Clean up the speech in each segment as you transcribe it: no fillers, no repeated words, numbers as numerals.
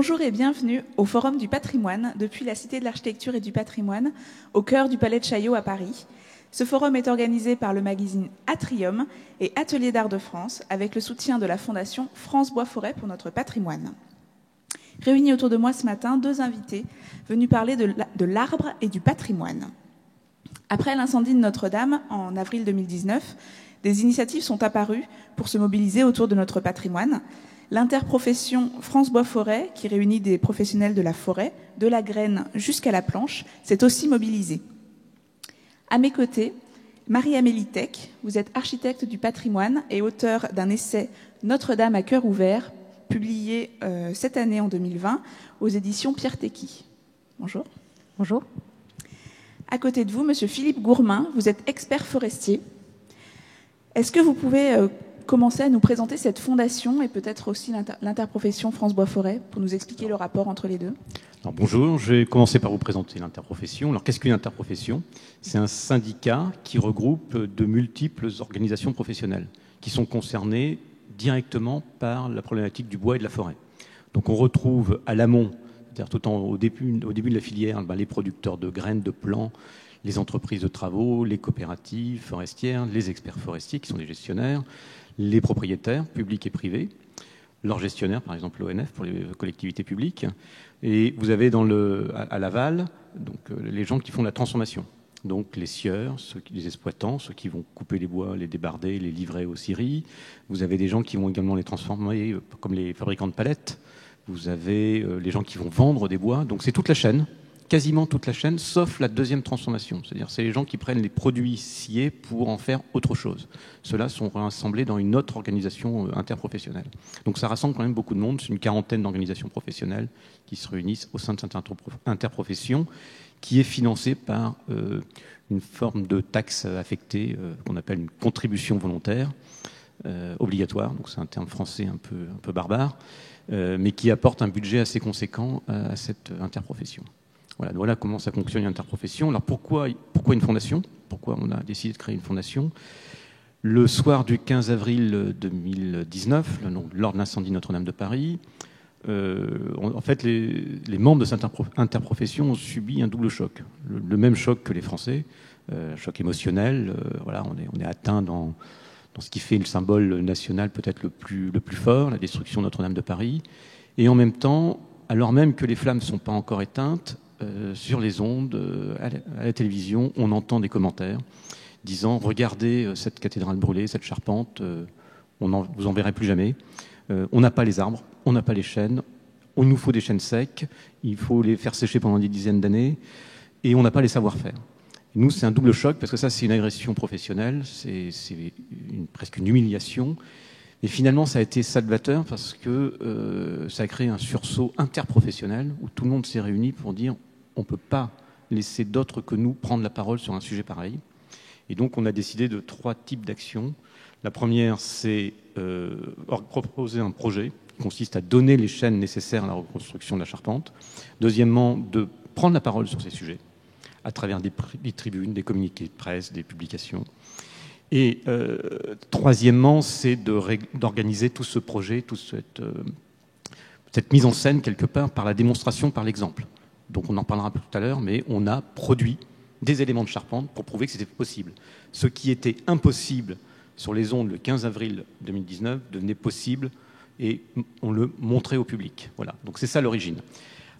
Bonjour et bienvenue au Forum du patrimoine, depuis la Cité de l'Architecture et du Patrimoine, au cœur du Palais de Chaillot à Paris. Ce forum est organisé par le magazine Atrium et Atelier d'Art de France, avec le soutien de la Fondation France Bois-Forêt pour notre patrimoine. Réunis autour de moi ce matin, deux invités venus parler de l'arbre et du patrimoine. Après l'incendie de Notre-Dame en avril 2019, des initiatives sont apparues pour se mobiliser autour de notre patrimoine. L'interprofession France Bois-Forêt, qui réunit des professionnels de la forêt, de la graine jusqu'à la planche, s'est aussi mobilisée. À mes côtés, Marie-Amélie Tech, vous êtes architecte du patrimoine et auteure d'un essai Notre-Dame à cœur ouvert, publié cette année en 2020 aux éditions Pierre Tecky. Bonjour. Bonjour. À côté de vous, Monsieur Philippe Gourmin, vous êtes expert forestier. Est-ce que vous pouvez commencer à nous présenter cette fondation et peut-être aussi l'interprofession France Bois-Forêt pour nous expliquer le rapport entre les deux? Alors, bonjour, je vais commencer par vous présenter l'interprofession. Alors, qu'est-ce qu'une interprofession? C'est un syndicat qui regroupe de multiples organisations professionnelles qui sont concernées directement par la problématique du bois et de la forêt. Donc on retrouve à l'amont, c'est-à-dire tout au début de la filière, les producteurs de graines, de plants, les entreprises de travaux, les coopératives forestières, les experts forestiers qui sont des gestionnaires, les propriétaires publics et privés, leurs gestionnaires, par exemple l'ONF pour les collectivités publiques, et vous avez à l'aval donc, les gens qui font la transformation. Donc les scieurs, les exploitants, ceux qui vont couper les bois, les débarder, les livrer aux scieries. Vous avez des gens qui vont également les transformer, comme les fabricants de palettes. Vous avez les gens qui vont vendre des bois. Donc c'est toute la chaîne, quasiment toute la chaîne, sauf la deuxième transformation. C'est-à-dire c'est les gens qui prennent les produits sciés pour en faire autre chose. Ceux-là sont rassemblés dans une autre organisation interprofessionnelle. Donc ça rassemble quand même beaucoup de monde. C'est une quarantaine d'organisations professionnelles qui se réunissent au sein de cette interprofession, qui est financée par une forme de taxe affectée qu'on appelle une contribution volontaire obligatoire. Donc c'est un terme français un peu barbare, mais qui apporte un budget assez conséquent à cette interprofession. Voilà comment ça fonctionne une interprofession. Alors pourquoi une fondation? Pourquoi on a décidé de créer une fondation? Le soir du 15 avril 2019, lors de l'incendie de Notre-Dame de Paris, en fait, les membres de cette interprofession ont subi un double choc. Le même choc que les Français, choc émotionnel. On est atteint dans ce qui fait le symbole national peut-être le plus fort, la destruction de Notre-Dame de Paris. Et en même temps, alors même que les flammes ne sont pas encore éteintes, sur les ondes, à la télévision, on entend des commentaires disant « Regardez cette cathédrale brûlée, cette charpente, vous en verrez plus jamais. On n'a pas les arbres, on n'a pas les chênes, il nous faut des chênes secs, il faut les faire sécher pendant des dizaines d'années, et on n'a pas les savoir-faire. » Nous, c'est un double choc, parce que ça, c'est une agression professionnelle, c'est presque une humiliation. Et finalement, ça a été salvateur, parce que ça a créé un sursaut interprofessionnel, où tout le monde s'est réuni pour dire on ne peut pas laisser d'autres que nous prendre la parole sur un sujet pareil. Et donc, on a décidé de 3 types d'actions. La première, c'est proposer un projet qui consiste à donner les chaînes nécessaires à la reconstruction de la charpente. Deuxièmement, de prendre la parole sur ces sujets à travers des tribunes, des communiqués de presse, des publications. Et troisièmement, c'est d'organiser tout ce projet, toute cette mise en scène quelque part par la démonstration, par l'exemple. Donc on en parlera tout à l'heure, mais on a produit des éléments de charpente pour prouver que c'était possible. Ce qui était impossible sur les ondes le 15 avril 2019 devenait possible et on le montrait au public. Voilà. Donc c'est ça l'origine.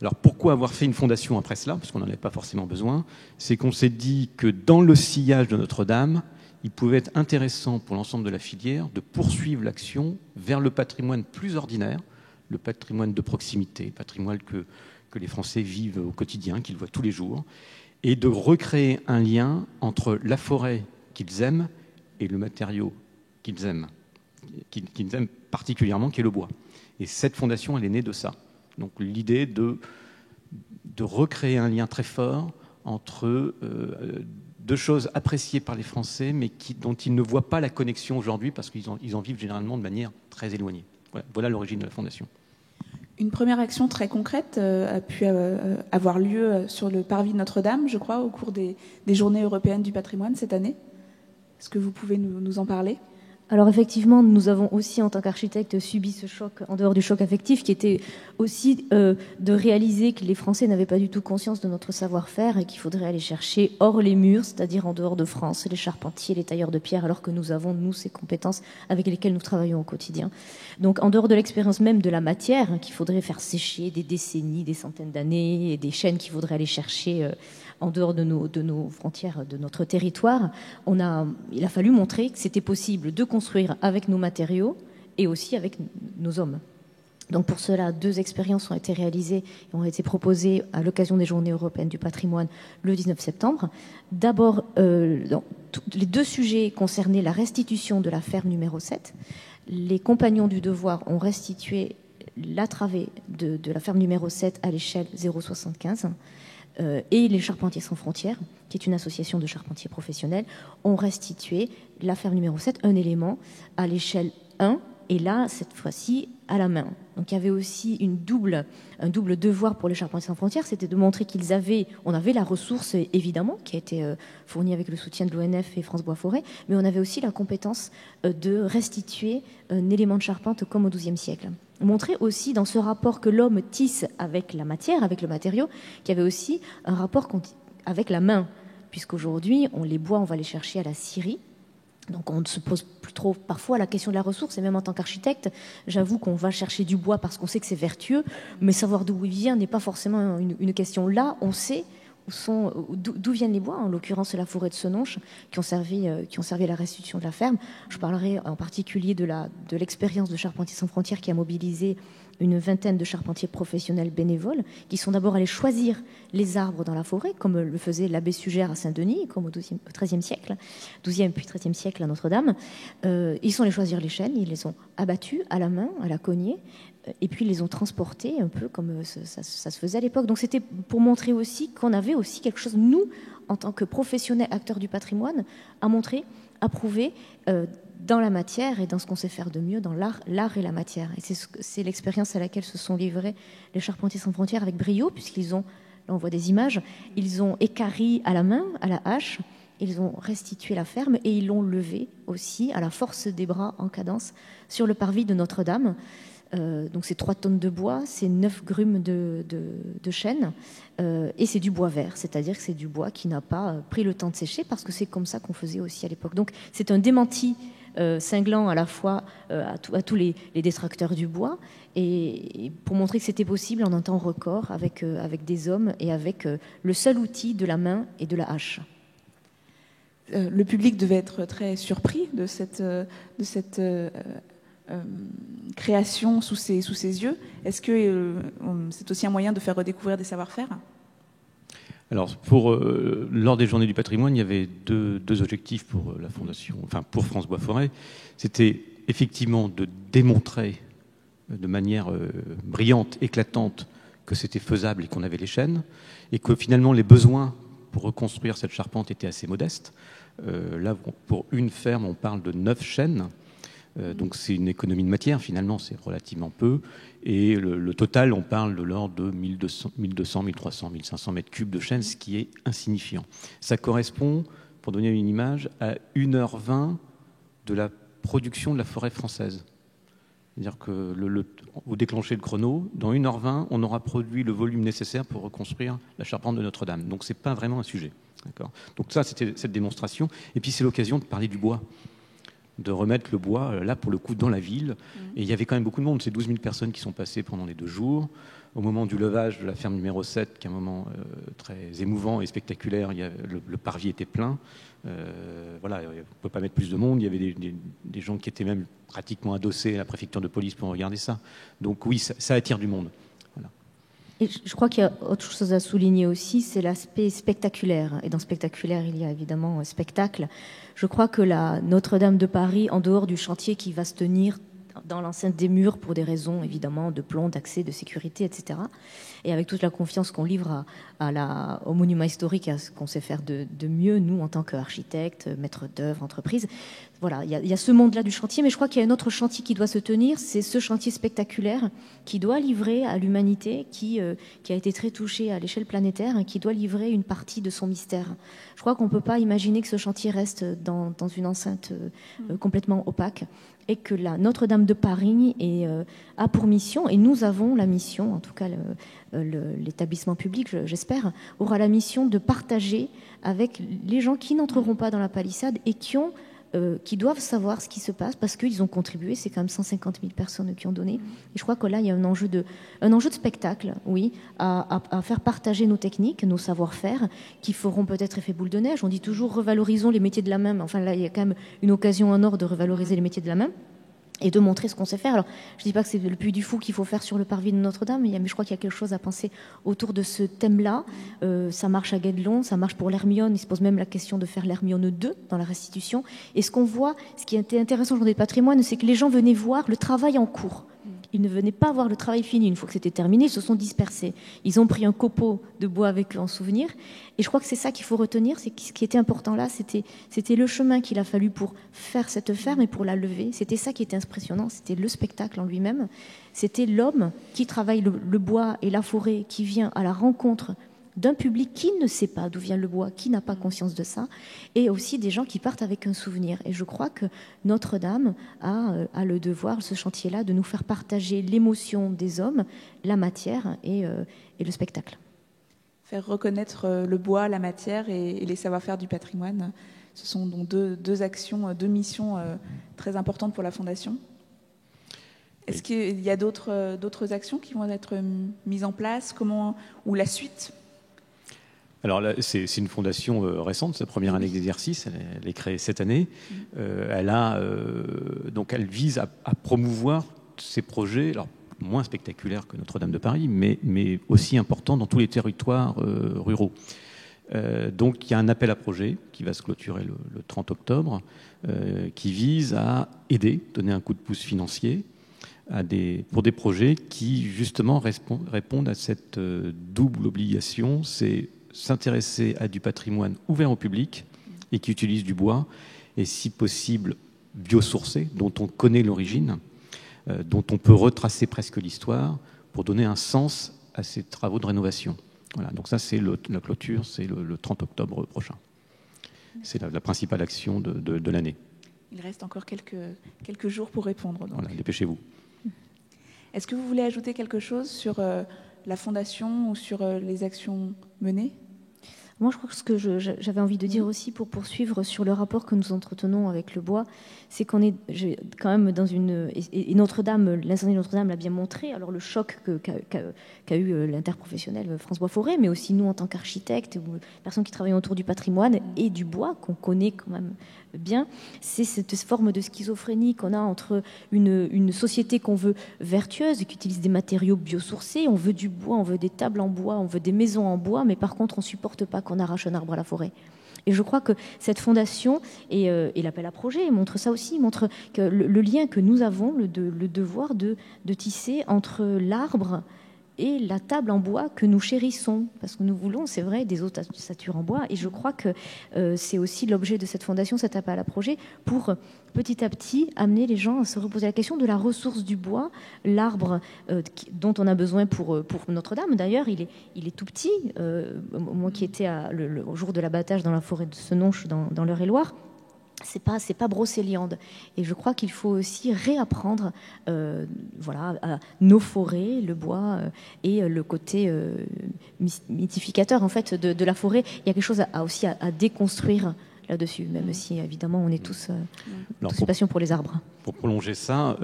Alors pourquoi avoir fait une fondation après cela? Parce qu'on n'en avait pas forcément besoin. C'est qu'on s'est dit que dans le sillage de Notre-Dame, il pouvait être intéressant pour l'ensemble de la filière de poursuivre l'action vers le patrimoine plus ordinaire, le patrimoine de proximité, le patrimoine que les Français vivent au quotidien, qu'ils voient tous les jours, et de recréer un lien entre la forêt qu'ils aiment et le matériau qu'ils aiment particulièrement, qui est le bois. Et cette fondation, elle est née de ça. Donc l'idée de recréer un lien très fort entre deux choses appréciées par les Français, mais dont ils ne voient pas la connexion aujourd'hui parce qu'ils en vivent généralement de manière très éloignée. Voilà l'origine de la fondation. Une première action très concrète a pu avoir lieu sur le parvis de Notre-Dame, je crois, au cours des Journées européennes du patrimoine cette année. Est-ce que vous pouvez nous en parler? Alors effectivement, nous avons aussi en tant qu'architectes subi ce choc, en dehors du choc affectif, qui était aussi de réaliser que les Français n'avaient pas du tout conscience de notre savoir-faire et qu'il faudrait aller chercher hors les murs, c'est-à-dire en dehors de France, les charpentiers, les tailleurs de pierre, alors que nous avons, nous, ces compétences avec lesquelles nous travaillons au quotidien. Donc en dehors de l'expérience même de la matière, qu'il faudrait faire sécher des décennies, des centaines d'années, et des chaînes qu'il faudrait aller chercher en dehors de nos frontières, de notre territoire, il a fallu montrer que c'était possible de construire avec nos matériaux et aussi avec nos hommes. Donc pour cela, 2 expériences ont été réalisées et ont été proposées à l'occasion des Journées européennes du patrimoine le 19 septembre. D'abord, les 2 sujets concernaient la restitution de la ferme numéro 7. Les compagnons du devoir ont restitué la travée de la ferme numéro 7 à l'échelle 0,75. Et les Charpentiers sans frontières, qui est une association de charpentiers professionnels, ont restitué la ferme numéro 7, un élément à l'échelle 1, et là, cette fois-ci, à la main. Donc il y avait aussi un double devoir pour les Charpentiers sans frontières, c'était de montrer on avait la ressource, évidemment, qui a été fournie avec le soutien de l'ONF et France Bois Forêt, mais on avait aussi la compétence de restituer un élément de charpente comme au XIIe siècle. Montrer aussi dans ce rapport que l'homme tisse avec la matière, avec le matériau, qu'il y avait aussi un rapport avec la main, puisqu'aujourd'hui, les bois, on va les chercher à la scierie. Donc on ne se pose plus trop parfois la question de la ressource, et même en tant qu'architecte, j'avoue qu'on va chercher du bois parce qu'on sait que c'est vertueux, mais savoir d'où il vient n'est pas forcément une question. Là, on sait d'où viennent les bois, en l'occurrence la forêt de Senonches, qui ont servi à la restitution de la ferme. Je parlerai en particulier de l'expérience de Charpentiers sans frontières qui a mobilisé une vingtaine de charpentiers professionnels bénévoles qui sont d'abord allés choisir les arbres dans la forêt, comme le faisait l'abbé Sugère à Saint-Denis, comme au XIIIe siècle, XIIe puis XIIIe siècle à Notre-Dame. Ils sont allés choisir les chênes, ils les ont abattus à la main, à la cognée, et puis ils les ont transportés un peu comme ça se faisait à l'époque. Donc c'était pour montrer aussi qu'on avait aussi quelque chose, nous, en tant que professionnels acteurs du patrimoine, à montrer, à prouver dans la matière et dans ce qu'on sait faire de mieux, dans l'art et la matière. Et c'est l'expérience à laquelle se sont livrés les Charpentiers sans frontières avec brio, puisqu'ils ont, là on voit des images, ils ont équarri à la main, à la hache, ils ont restitué la ferme et ils l'ont levée aussi à la force des bras en cadence sur le parvis de Notre-Dame. Donc c'est 3 tonnes de bois, c'est 9 grumes de chêne et c'est du bois vert, c'est-à-dire que c'est du bois qui n'a pas pris le temps de sécher parce que c'est comme ça qu'on faisait aussi à l'époque. Donc c'est un démenti cinglant à la fois à tous les détracteurs du bois et pour montrer que c'était possible en un temps record avec des hommes et avec le seul outil de la main et de la hache. Le public devait être très surpris de cette création sous ses yeux. Est-ce que c'est aussi un moyen de faire redécouvrir des savoir-faire ? Alors, lors des Journées du patrimoine, il y avait deux objectifs pour la Fondation, enfin pour France Bois Forêt. C'était effectivement de démontrer de manière brillante, éclatante, que c'était faisable et qu'on avait les chênes, et que finalement les besoins pour reconstruire cette charpente étaient assez modestes. Là, pour une ferme, on parle de 9 chênes. Donc c'est une économie de matière, finalement, c'est relativement peu. Et le total, on parle de l'ordre de 1200, 1300, 1500 mètres cubes de chêne, ce qui est insignifiant. Ça correspond, pour donner une image, à 1h20 de la production de la forêt française. C'est-à-dire qu'au déclencher le chrono, dans 1h20, on aura produit le volume nécessaire pour reconstruire la charpente de Notre-Dame. Donc c'est pas vraiment un sujet. D'accord ? Donc ça, c'était cette démonstration. Et puis c'est l'occasion de parler du bois, de remettre le bois, là, pour le coup, dans la ville. Et il y avait quand même beaucoup de monde. C'est 12 000 personnes qui sont passées pendant les 2 jours. Au moment du levage de la ferme numéro 7, qui est un moment très émouvant et spectaculaire, le parvis était plein. Voilà, on ne peut pas mettre plus de monde. Il y avait des gens qui étaient même pratiquement adossés à la préfecture de police pour regarder ça. Donc oui, ça attire du monde. Voilà. Et je crois qu'il y a autre chose à souligner aussi, c'est l'aspect spectaculaire. Et dans spectaculaire, il y a évidemment spectacle. Je crois que la Notre-Dame de Paris, en dehors du chantier qui va se tenir dans l'enceinte des murs pour des raisons évidemment de plomb, d'accès, de sécurité, etc. Et avec toute la confiance qu'on livre au monument historique, à ce qu'on sait faire de mieux, nous, en tant qu'architectes, maîtres d'œuvre, entreprises. Voilà, il y a ce monde-là du chantier, mais je crois qu'il y a un autre chantier qui doit se tenir, c'est ce chantier spectaculaire qui doit livrer à l'humanité, qui a été très touchée à l'échelle planétaire, qui doit livrer une partie de son mystère. Je crois qu'on ne peut pas imaginer que ce chantier reste dans une enceinte complètement opaque, et que la Notre-Dame de Paris a pour mission, et nous avons la mission, en tout cas l'établissement public, j'espère, aura la mission de partager avec les gens qui n'entreront pas dans la palissade et qui doivent savoir ce qui se passe parce qu'ils ont contribué. C'est quand même 150 000 personnes qui ont donné. Et je crois que là, il y a un enjeu de spectacle, oui, à faire partager nos techniques, nos savoir-faire, qui feront peut-être effet boule de neige. On dit toujours revalorisons les métiers de la main. Enfin, là, il y a quand même une occasion en or de revaloriser les métiers de la main et de montrer ce qu'on sait faire. Alors, je ne dis pas que c'est le Puy du Fou qu'il faut faire sur le parvis de Notre-Dame, mais je crois qu'il y a quelque chose à penser autour de ce thème-là. Ça marche à Guédelon, ça marche pour l'Hermione. Il se pose même la question de faire l'Hermione 2 dans la restitution. Et ce qu'on voit, ce qui était intéressant aujourd'hui du patrimoine, c'est que les gens venaient voir le travail en cours. Ils ne venaient pas voir le travail fini. Une fois que c'était terminé, ils se sont dispersés. Ils ont pris un copeau de bois avec eux en souvenir. Et je crois que c'est ça qu'il faut retenir. C'est que ce qui était important là, c'était le chemin qu'il a fallu pour faire cette ferme et pour la lever. C'était ça qui était impressionnant. C'était le spectacle en lui-même. C'était l'homme qui travaille le bois et la forêt, qui vient à la rencontre d'un public qui ne sait pas d'où vient le bois, qui n'a pas conscience de ça, et aussi des gens qui partent avec un souvenir. Et je crois que Notre-Dame a le devoir, ce chantier-là, de nous faire partager l'émotion des hommes, la matière et le spectacle. Faire reconnaître le bois, la matière et les savoir-faire du patrimoine, ce sont donc deux actions, deux missions très importantes pour la Fondation. Est-ce qu'il y a d'autres actions qui vont être mises en place, ou la suite ? Alors là, c'est une fondation récente, sa première année d'exercice, elle est créée cette année. Donc elle vise à promouvoir ces projets, alors moins spectaculaires que Notre-Dame de Paris, mais aussi importants dans tous les territoires ruraux. Donc il y a un appel à projet qui va se clôturer le 30 octobre, qui vise à aider, donner un coup de pouce financier pour des projets qui justement répondent à cette double obligation, c'est s'intéresser à du patrimoine ouvert au public et qui utilise du bois, et si possible biosourcé, dont on connaît l'origine, dont on peut retracer presque l'histoire pour donner un sens à ces travaux de rénovation. Voilà, donc ça c'est la clôture, c'est le 30 octobre prochain. C'est la principale action de l'année. Il reste encore quelques jours pour répondre. Donc. Voilà, dépêchez-vous. Est-ce que vous voulez ajouter quelque chose sur la Fondation ou sur les actions menées ? Moi, je crois que ce que j'avais envie de dire aussi pour poursuivre sur le rapport que nous entretenons avec le bois, c'est qu'on est quand même dans une... Et Notre-Dame, l'incendie de Notre-Dame l'a bien montré, alors le choc qu'a eu l'interprofessionnel France Bois Forêt, mais aussi nous en tant qu'architectes, ou personnes qui travaillent autour du patrimoine et du bois, qu'on connaît quand même bien, c'est cette forme de schizophrénie qu'on a entre une société qu'on veut vertueuse, qui utilise des matériaux biosourcés, on veut du bois, on veut des tables en bois, on veut des maisons en bois, mais par contre on ne supporte pas qu'on arrache un arbre à la forêt. Et je crois que cette fondation et l'appel à projet montre ça aussi, montre que le lien que nous avons, le devoir de tisser entre l'arbre et la table en bois que nous chérissons, parce que nous voulons, c'est vrai, des ossature en bois, et je crois que c'est aussi l'objet de cette fondation, cet appel à projet, pour petit à petit amener les gens à se reposer la question de la ressource du bois, l'arbre dont on a besoin pour Notre-Dame. D'ailleurs, il est tout petit. Moi qui étais le jour de l'abattage dans la forêt de Senonches, dans l'Eure-et-Loire, c'est pas brocéliande, et je crois qu'il faut aussi réapprendre nos forêts, le bois et le côté mythificateur en fait de la forêt. Il y a quelque chose aussi à déconstruire là-dessus, même si évidemment on est tous passion pour les arbres. Pour prolonger ça,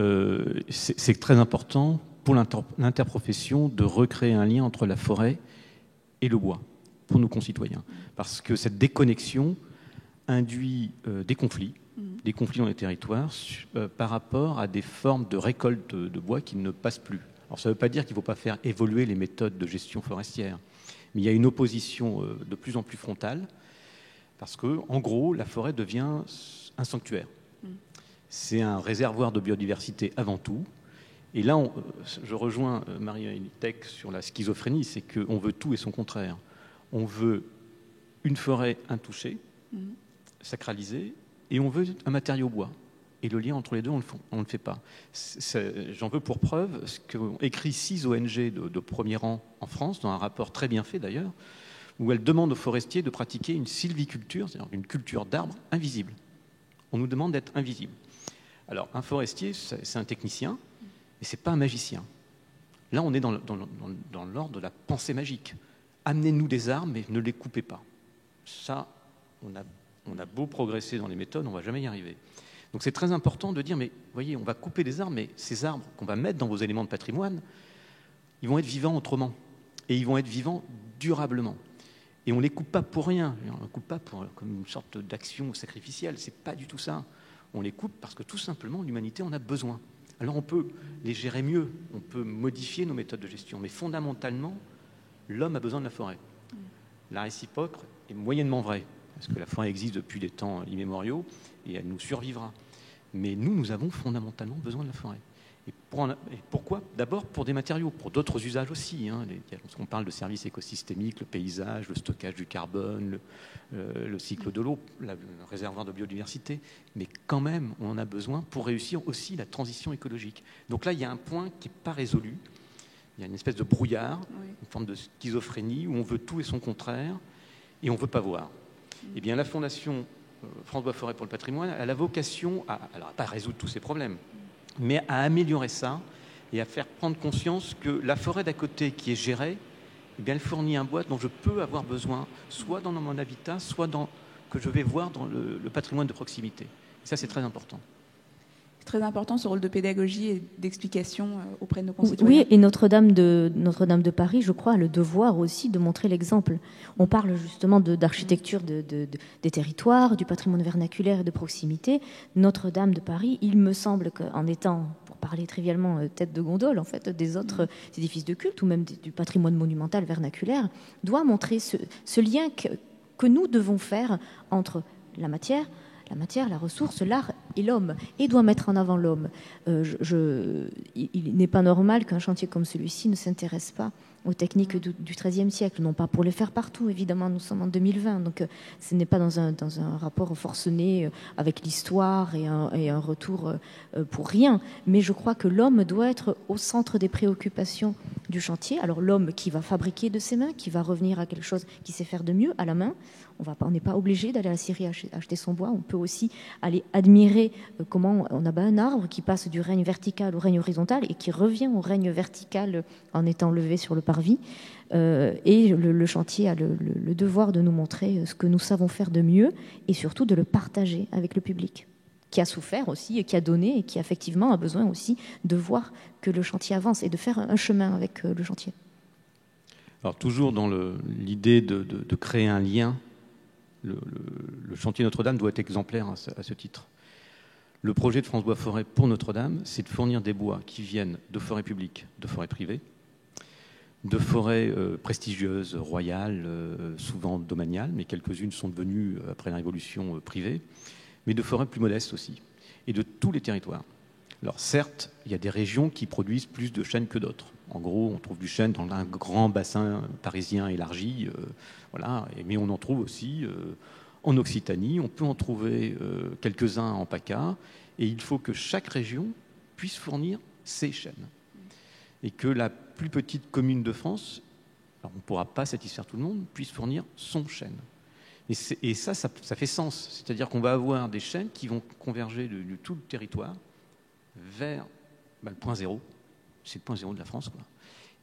c'est très important pour l'interprofession de recréer un lien entre la forêt et le bois pour nos concitoyens, parce que cette déconnexion induit des conflits dans les territoires par rapport à des formes de récolte de bois qui ne passent plus. Alors ça ne veut pas dire qu'il ne faut pas faire évoluer les méthodes de gestion forestière, mais il y a une opposition de plus en plus frontale, parce que, en gros, la forêt devient un sanctuaire. C'est un réservoir de biodiversité avant tout. Et là, je rejoins Marie Tech sur la schizophrénie, c'est qu'on veut tout et son contraire. On veut une forêt intouchée, sacralisée, et on veut un matériau bois. Et le lien entre les deux, on ne le fait pas. J'en veux pour preuve ce qu'ont écrit 6 ONG de premier rang en France, dans un rapport très bien fait d'ailleurs, où elles demandent aux forestiers de pratiquer une sylviculture, c'est-à-dire une culture d'arbres invisible. On nous demande d'être invisible. Alors, un forestier, c'est un technicien, mais ce n'est pas un magicien. Là, on est dans l'ordre de la pensée magique. Amenez-nous des arbres, mais ne les coupez pas. Ça, on a beau progresser dans les méthodes, on ne va jamais y arriver. Donc c'est très important de dire, mais voyez, on va couper des arbres, mais ces arbres qu'on va mettre dans vos éléments de patrimoine, ils vont être vivants autrement. Et ils vont être vivants durablement. Et on ne les coupe pas pour rien. On ne les coupe pas comme une sorte d'action sacrificielle. Ce n'est pas du tout ça. On les coupe parce que tout simplement, l'humanité en a besoin. Alors on peut les gérer mieux, on peut modifier nos méthodes de gestion. Mais fondamentalement, l'homme a besoin de la forêt. La réciproque est moyennement vraie, parce que la forêt existe depuis des temps immémoriaux et elle nous survivra. Mais nous avons fondamentalement besoin de la forêt. Et pourquoi ? D'abord pour des matériaux, pour d'autres usages aussi. On parle de services écosystémiques, le paysage, le stockage du carbone, le cycle de l'eau, le réservoir de biodiversité. Mais quand même, on en a besoin pour réussir aussi la transition écologique. Donc là, il y a un point qui n'est pas résolu. Il y a une espèce de brouillard, une forme de schizophrénie où on veut tout et son contraire et on ne veut pas voir. Eh bien, la Fondation France Bois Forêt pour le patrimoine a la vocation alors pas à résoudre tous ces problèmes, mais à améliorer ça et à faire prendre conscience que la forêt d'à côté qui est gérée, eh bien, elle fournit un bois dont je peux avoir besoin, soit dans mon habitat, soit que je vais voir dans le patrimoine de proximité. Et ça, c'est très important. Très important ce rôle de pédagogie et d'explication auprès de nos concitoyens. Oui, et Notre-Dame de Paris, je crois, a le devoir aussi de montrer l'exemple. On parle justement d'architecture des territoires, du patrimoine vernaculaire et de proximité. Notre-Dame de Paris, il me semble qu'en étant, pour parler trivialement, tête de gondole en fait des autres édifices de culte ou même du patrimoine monumental vernaculaire, doit montrer ce lien que nous devons faire entre la matière, la ressource, l'art et l'homme, et doit mettre en avant l'homme. Il n'est pas normal qu'un chantier comme celui-ci ne s'intéresse pas aux techniques du XIIIe siècle, non pas pour les faire partout, évidemment, nous sommes en 2020, donc ce n'est pas dans un rapport forcené avec l'histoire et un retour pour rien, mais je crois que l'homme doit être au centre des préoccupations du chantier. Alors l'homme qui va fabriquer de ses mains, qui va revenir à quelque chose qu'il sait faire de mieux, à la main. On n'est pas obligé d'aller à la Syrie acheter son bois, on peut aussi aller admirer comment on abat un arbre qui passe du règne vertical au règne horizontal et qui revient au règne vertical en étant levé sur le parvis. Et le chantier a le devoir de nous montrer ce que nous savons faire de mieux et surtout de le partager avec le public, qui a souffert aussi et qui a donné et qui effectivement a besoin aussi de voir que le chantier avance et de faire un chemin avec le chantier. Alors toujours dans l'idée de créer un lien, le chantier Notre-Dame doit être exemplaire à ce titre. Le projet de France Bois Forêt pour Notre-Dame, c'est de fournir des bois qui viennent de forêts publiques, de forêts privées, de forêts prestigieuses, royales, souvent domaniales, mais quelques-unes sont devenues, après la Révolution, privées, mais de forêts plus modestes aussi, et de tous les territoires. Alors certes, il y a des régions qui produisent plus de chênes que d'autres. En gros, on trouve du chêne dans un grand bassin parisien élargi, voilà. Mais on en trouve aussi en Occitanie, on peut en trouver quelques-uns en PACA, et il faut que chaque région puisse fournir ses chênes. Et que la plus petite commune de France, alors on ne pourra pas satisfaire tout le monde, puisse fournir son chêne. Et ça fait sens. C'est-à-dire qu'on va avoir des chênes qui vont converger de tout le territoire vers le point zéro. C'est le point zéro de la France, quoi.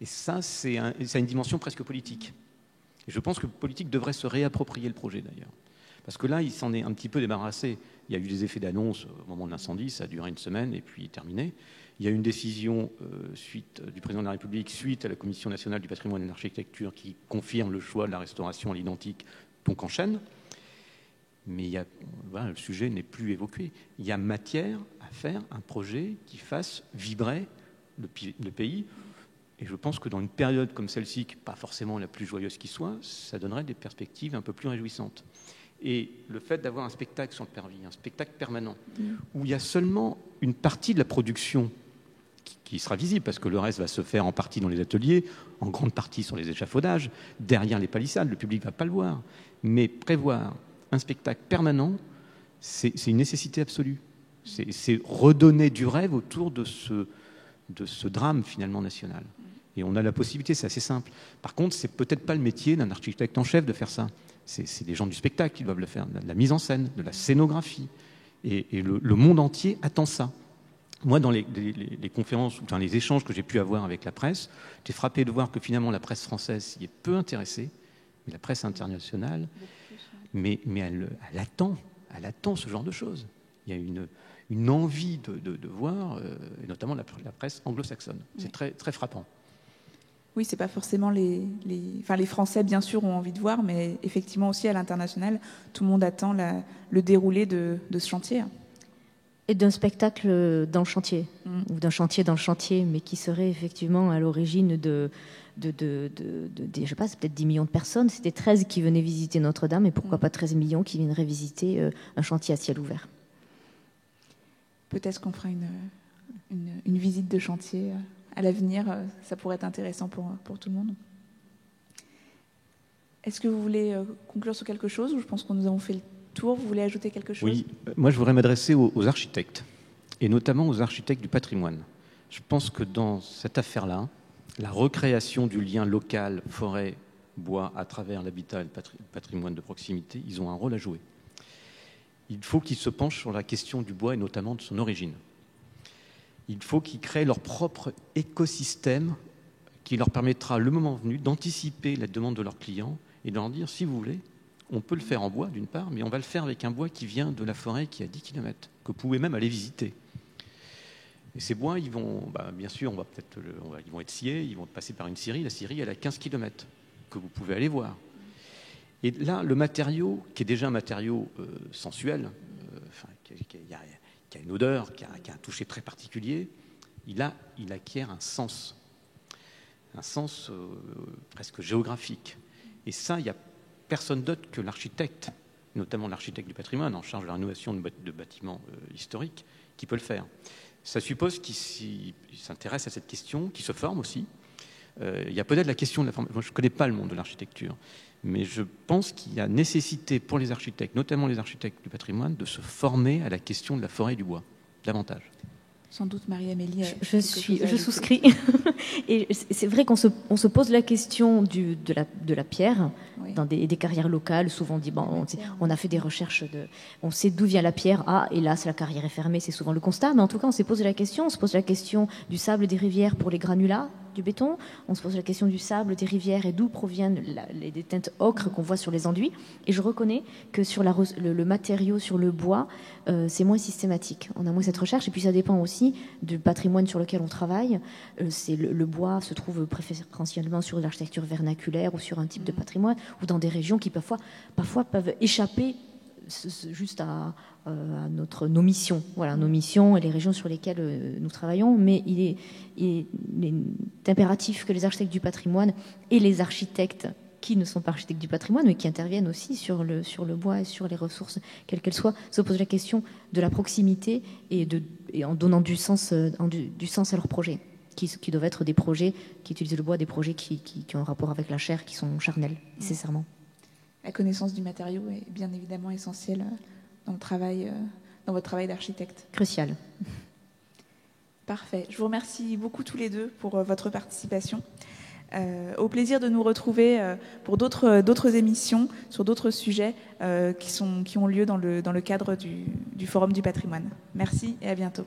Et ça, ça a une dimension presque politique. Et je pense que le politique devrait se réapproprier le projet, d'ailleurs. Parce que là, il s'en est un petit peu débarrassé. Il y a eu des effets d'annonce au moment de l'incendie, ça a duré une semaine et puis terminé. Il y a eu une décision du président de la République suite à la Commission nationale du patrimoine et de l'architecture qui confirme le choix de la restauration à l'identique, donc en chêne. Mais le sujet n'est plus évoqué. Il y a matière à faire un projet qui fasse vibrer le pays. Et je pense que dans une période comme celle-ci, qui n'est pas forcément la plus joyeuse qui soit, ça donnerait des perspectives un peu plus réjouissantes. Et le fait d'avoir un spectacle sur le parvis, un spectacle permanent, où il y a seulement une partie de la production qui sera visible, parce que le reste va se faire en partie dans les ateliers, en grande partie sur les échafaudages, derrière les palissades, le public ne va pas le voir. Mais prévoir un spectacle permanent, c'est une nécessité absolue. C'est redonner du rêve autour de ce drame finalement national. Et on a la possibilité, c'est assez simple. Par contre, c'est peut-être pas le métier d'un architecte en chef de faire ça. C'est des gens du spectacle qui doivent le faire, de la mise en scène, de la scénographie. Et le monde entier attend ça. Moi, dans les conférences, ou dans les échanges que j'ai pu avoir avec la presse, j'étais frappé de voir que finalement la presse française y est peu intéressée, mais la presse internationale, mais elle attend ce genre de choses. Il y a une envie de voir, et notamment la presse anglo-saxonne. C'est très, très frappant. Oui, c'est pas forcément les Français, bien sûr, ont envie de voir, mais effectivement aussi à l'international, tout le monde attend le déroulé de ce chantier. Et d'un spectacle dans le chantier, ou d'un chantier dans le chantier, mais qui serait effectivement à l'origine je sais pas, c'est peut-être 10 millions de personnes. C'était 13 qui venaient visiter Notre-Dame, et pourquoi pas 13 millions qui viendraient visiter un chantier à ciel ouvert. Peut-être qu'on fera une visite de chantier à l'avenir. Ça pourrait être intéressant pour tout le monde. Est-ce que vous voulez conclure sur quelque chose, ou je pense que nous avons fait le tour? Vous voulez ajouter quelque chose? Oui, moi je voudrais m'adresser aux architectes, et notamment aux architectes du patrimoine. Je pense que dans cette affaire-là, la recréation du lien local, forêt, bois, à travers l'habitat et le patrimoine de proximité, ils ont un rôle à jouer. Il faut qu'ils se penchent sur la question du bois et notamment de son origine. Il faut qu'ils créent leur propre écosystème qui leur permettra, le moment venu, d'anticiper la demande de leurs clients et de leur dire, si vous voulez, on peut le faire en bois d'une part, mais on va le faire avec un bois qui vient de la forêt qui est à 10 km, que vous pouvez même aller visiter. Et ces bois, ils vont, bien sûr, ils vont être sciés, ils vont passer par une scierie. La scierie, elle a 15 km, que vous pouvez aller voir. Et là, le matériau, qui est déjà un matériau sensuel, qui a une odeur, qui a un toucher très particulier, il acquiert un sens presque géographique. Et ça, il n'y a personne d'autre que l'architecte, notamment l'architecte du patrimoine, en charge de la rénovation de bâtiments historiques, qui peut le faire. Ça suppose qu'il s'intéresse à cette question, qu'il se forme aussi. Il y a peut-être la question de la formation. Moi, je ne connais pas le monde de l'architecture, mais je pense qu'il y a nécessité pour les architectes, notamment les architectes du patrimoine, de se former à la question de la forêt et du bois, davantage. Sans doute, Marie-Amélie. Je souscris. Et c'est vrai qu'on se pose la question de la pierre, oui, dans des carrières locales. Souvent on dit, on a fait des recherches, on sait d'où vient la pierre. Ah, hélas, la carrière est fermée, c'est souvent le constat. Mais en tout cas, on s'est posé la question. On se pose la question du sable des rivières pour les granulats du béton. On se pose la question du sable des rivières et d'où proviennent les teintes ocre qu'on voit sur les enduits. Et je reconnais que sur le matériau, sur le bois, c'est moins systématique. On a moins cette recherche. Et puis ça dépend aussi du patrimoine sur lequel on travaille. Le bois se trouve préférentiellement sur l'architecture vernaculaire ou sur un type de patrimoine, ou dans des régions qui parfois peuvent échapper juste à nos missions. Voilà, nos missions et les régions sur lesquelles nous travaillons. Mais il est impératif que les architectes du patrimoine et les architectes qui ne sont pas architectes du patrimoine, mais qui interviennent aussi sur le bois et sur les ressources, quelles qu'elles soient, se posent la question de la proximité et en donnant du sens à leurs projets, qui doivent être des projets qui utilisent le bois, des projets qui ont un rapport avec la chair, qui sont charnels, nécessairement. La connaissance du matériau est bien évidemment essentielle dans votre travail d'architecte. Crucial. Parfait. Je vous remercie beaucoup tous les deux pour votre participation. Au plaisir de nous retrouver pour d'autres émissions sur d'autres sujets qui ont lieu dans le cadre du Forum du patrimoine. Merci et à bientôt.